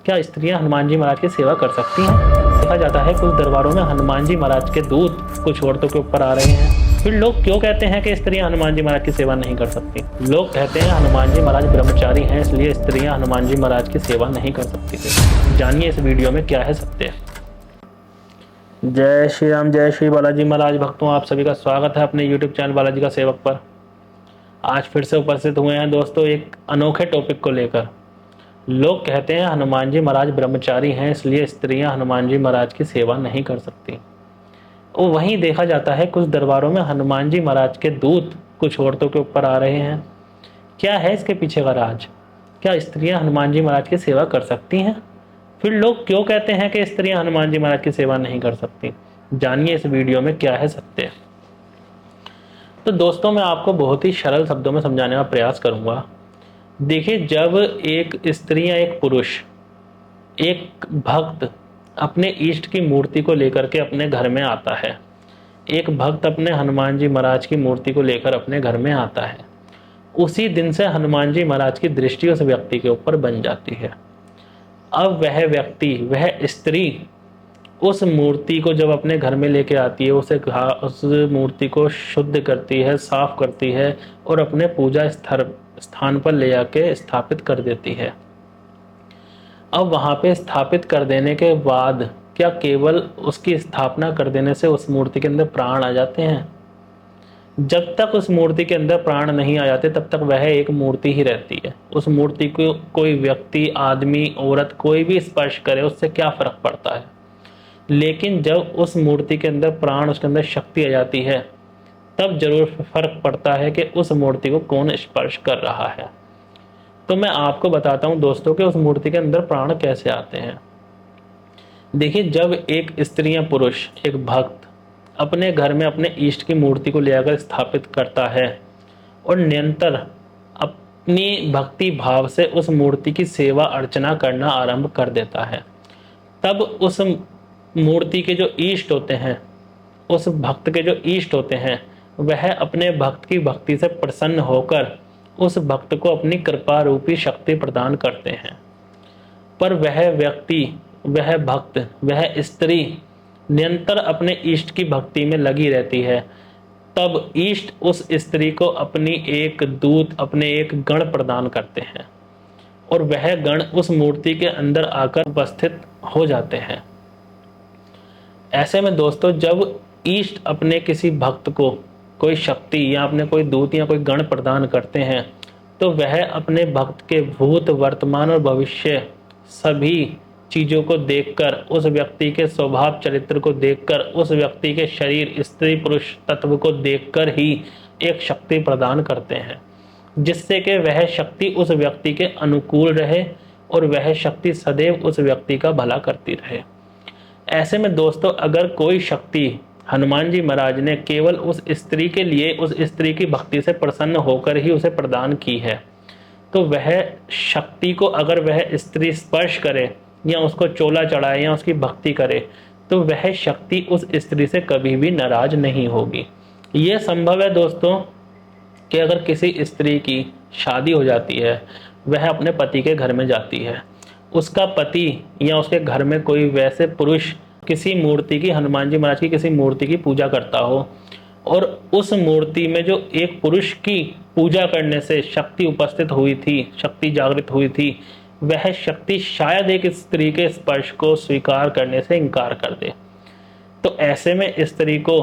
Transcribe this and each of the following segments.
क्या स्त्रियां हनुमान जी महाराज की सेवा कर सकती हैं? देखा जाता है कुछ दरबारों में हनुमान जी महाराज के दूत कुछ औरतों के ऊपर आ रहे हैं। फिर लोग क्यों कहते हैं कि स्त्रियां हनुमान जी महाराज की सेवा नहीं कर सकती? लोग कहते हैं हनुमान जी महाराज ब्रह्मचारी हैं, इसलिए स्त्रियां हनुमान जी महाराज की सेवा नहीं कर सकती थी। जानिए इस वीडियो में क्या है सत्य। जय श्री राम, जय श्री बालाजी महाराज भक्तों, आप सभी का स्वागत है अपने YouTube चैनल बालाजी का सेवक पर। आज फिर से उपस्थित हुए हैं दोस्तों एक अनोखे टॉपिक को लेकर। लोग कहते हैं हनुमान जी महाराज ब्रह्मचारी हैं, इसलिए स्त्रियां हनुमान जी महाराज की सेवा नहीं कर सकती। और वहीं देखा जाता है कुछ दरबारों में हनुमान जी महाराज के दूत कुछ औरतों के ऊपर आ रहे हैं। क्या है इसके पीछे का राज? क्या स्त्रियां हनुमान जी महाराज की सेवा कर सकती हैं? फिर लोग क्यों कहते हैं कि स्त्रियां हनुमान जी महाराज की सेवा नहीं कर सकती? जानिए इस वीडियो में क्या है सत्य। तो दोस्तों मैं आपको बहुत ही सरल शब्दों में समझाने का प्रयास करूंगा। देखिए, जब एक स्त्री या एक पुरुष, एक भक्त अपने इष्ट की मूर्ति को लेकर के अपने घर में आता है, एक भक्त अपने हनुमान जी महाराज की मूर्ति को लेकर अपने घर में आता है, उसी दिन से हनुमान जी महाराज की दृष्टि उस व्यक्ति के ऊपर बन जाती है। अब वह व्यक्ति, वह स्त्री उस मूर्ति को जब अपने घर में लेके आती है, उस मूर्ति को शुद्ध करती है, साफ करती है और अपने पूजा स्थान पर ले जाके स्थापित कर देती है। अब वहां पे स्थापित कर देने के बाद क्या केवल उसकी स्थापना कर देने से उस मूर्ति के अंदर प्राण आ जाते हैं? जब तक उस मूर्ति के अंदर प्राण नहीं आ जाते तब तक वह एक मूर्ति ही रहती है। उस मूर्ति को कोई व्यक्ति, आदमी, औरत कोई भी स्पर्श करे उससे क्या फर्क पड़ता है? लेकिन जब उस मूर्ति के अंदर प्राण, उसके अंदर शक्ति आ जाती है, तब जरूर फर्क पड़ता है कि उस मूर्ति को कौन स्पर्श कर रहा है। तो मैं आपको बताता हूं दोस्तों कि उस मूर्ति के अंदर प्राण कैसे आते हैं। देखिए, जब एक स्त्री या पुरुष, एक भक्त अपने घर में अपने इष्ट की मूर्ति को ले आकर स्थापित करता है और निरंतर अपनी भक्ति भाव से उस मूर्ति की सेवा अर्चना करना आरंभ कर देता है, तब उस मूर्ति के जो इष्ट होते हैं, उस भक्त के जो इष्ट होते हैं, वह अपने भक्त की भक्ति से प्रसन्न होकर उस भक्त को अपनी कृपा रूपी शक्ति प्रदान करते हैं। पर वह व्यक्ति, वह भक्त, वह स्त्री निरंतर अपने इष्ट की भक्ति में लगी रहती है। तब इष्ट उस स्त्री को अपनी एक दूत, अपने एक गण प्रदान करते हैं और वह गण उस मूर्ति के अंदर आकर उपस्थित हो जाते हैं। ऐसे में दोस्तों, जब इष्ट अपने किसी भक्त को कोई शक्ति या अपने कोई दूत या कोई गण प्रदान करते हैं, तो वह अपने भक्त के भूत, वर्तमान और भविष्य सभी चीज़ों को देखकर, उस व्यक्ति के स्वभाव चरित्र को देखकर, उस व्यक्ति के शरीर, स्त्री पुरुष तत्व को देखकर ही एक शक्ति प्रदान करते हैं, जिससे कि वह शक्ति उस व्यक्ति के अनुकूल रहे और वह शक्ति सदैव उस व्यक्ति का भला करती रहे। ऐसे में दोस्तों, अगर कोई शक्ति हनुमान जी महाराज ने केवल उस स्त्री के लिए, उस स्त्री की भक्ति से प्रसन्न होकर ही उसे प्रदान की है, तो वह शक्ति को अगर वह स्त्री स्पर्श करे या उसको चोला चढ़ाए या उसकी भक्ति करे, तो वह शक्ति उस स्त्री से कभी भी नाराज नहीं होगी। यह संभव है दोस्तों कि अगर किसी स्त्री की शादी हो जाती है, वह अपने पति के घर में जाती है, उसका पति या उसके घर में कोई वैसे पुरुष किसी मूर्ति की, हनुमान जी महाराज की किसी मूर्ति की पूजा करता हो और उस मूर्ति में जो एक पुरुष की पूजा करने से शक्ति उपस्थित हुई थी, शक्ति जागृत हुई थी, वह शक्ति शायद एक स्त्री के स्पर्श को स्वीकार करने से इनकार कर दे, तो ऐसे में स्त्री को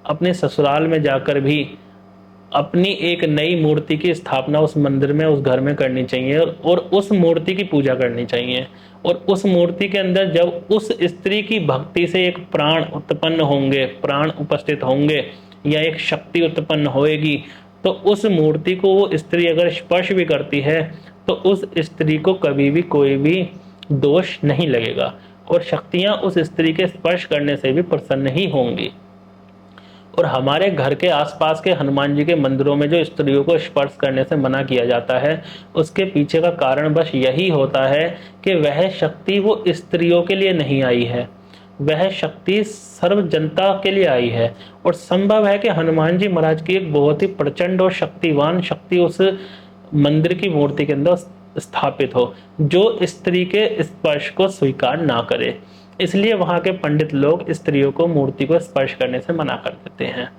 अपने ससुराल में जाकर भी अपनी एक नई मूर्ति की स्थापना उस मंदिर में, उस घर में करनी चाहिए और उस मूर्ति की पूजा करनी चाहिए। और उस मूर्ति के अंदर जब उस स्त्री की भक्ति से एक प्राण उत्पन्न होंगे, प्राण उपस्थित होंगे या एक शक्ति उत्पन्न होएगी, तो उस मूर्ति को वो स्त्री अगर स्पर्श भी करती है तो उस स्त्री को कभी भी कोई भी दोष नहीं लगेगा और शक्तियां उस स्त्री के स्पर्श करने से भी प्रसन्न ही होंगी। और हमारे घर के आसपास के हनुमान जी के मंदिरों में जो स्त्रियों को स्पर्श करने से मना किया जाता है, उसके पीछे का कारण बस यही होता है कि वह शक्ति वो स्त्रियों के लिए नहीं आई है, वह शक्ति सर्व जनता के लिए आई है। और संभव है कि हनुमान जी महाराज की एक बहुत ही प्रचंड और शक्तिवान शक्ति उस मंदिर की मूर्ति के अंदर स्थापित हो जो स्त्री के स्पर्श को स्वीकार ना करे। इसलिए वहां के पंडित लोग स्त्रियों को मूर्ति को स्पर्श करने से मना कर देते हैं।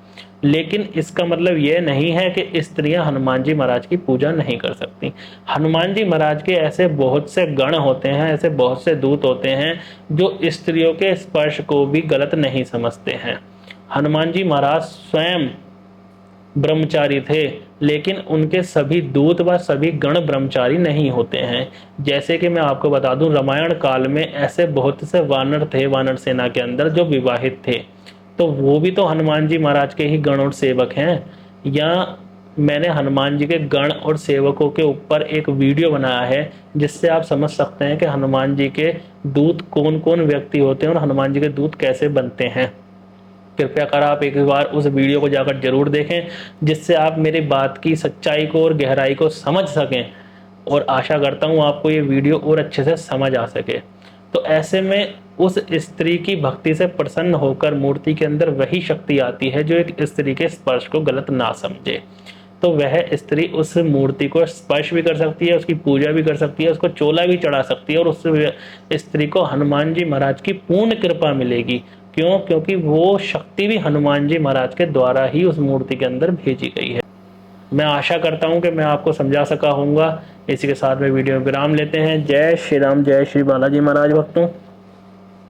लेकिन इसका मतलब यह नहीं है कि स्त्रियां हनुमान जी महाराज की पूजा नहीं कर सकती। हनुमान जी महाराज के ऐसे बहुत से गण होते हैं, ऐसे बहुत से दूत होते हैं जो स्त्रियों के स्पर्श को भी गलत नहीं समझते हैं। हनुमान जी महाराज स्वयं ब्रह्मचारी थे, लेकिन उनके सभी दूत व सभी गण ब्रह्मचारी नहीं होते हैं। जैसे कि मैं आपको बता दूं, रामायण काल में ऐसे बहुत से वानर थे वानर सेना के अंदर जो विवाहित थे, तो वो भी तो हनुमान जी महाराज के ही गण और सेवक हैं। या मैंने हनुमान जी के गण और सेवकों के ऊपर एक वीडियो बनाया है जिससे आप समझ सकते हैं कि हनुमान जी के दूत कौन कौन व्यक्ति होते हैं और हनुमान जी के दूत कैसे बनते हैं। कृपया कर आप एक बार उस वीडियो को जाकर जरूर देखें, जिससे आप मेरी बात की सच्चाई को और गहराई को समझ सकें, और आशा करता हूँ आपको ये वीडियो और अच्छे से समझ आ सके। तो ऐसे में उस स्त्री की भक्ति से प्रसन्न होकर मूर्ति के अंदर वही शक्ति आती है जो एक स्त्री के स्पर्श को गलत ना समझे। तो वह स्त्री उस मूर्ति को स्पर्श भी कर सकती है, उसकी पूजा भी कर सकती है, उसको चोला भी चढ़ा सकती है, और उस स्त्री को हनुमान जी महाराज की पूर्ण कृपा मिलेगी। क्यों? क्योंकि वो शक्ति भी हनुमान जी महाराज के द्वारा ही उस मूर्ति के अंदर भेजी गई है। मैं आशा करता हूं कि मैं आपको समझा सका हूँगा। इसी के साथ में वीडियो में विराम लेते हैं। जय श्री राम, जय श्री बालाजी महाराज भक्तों।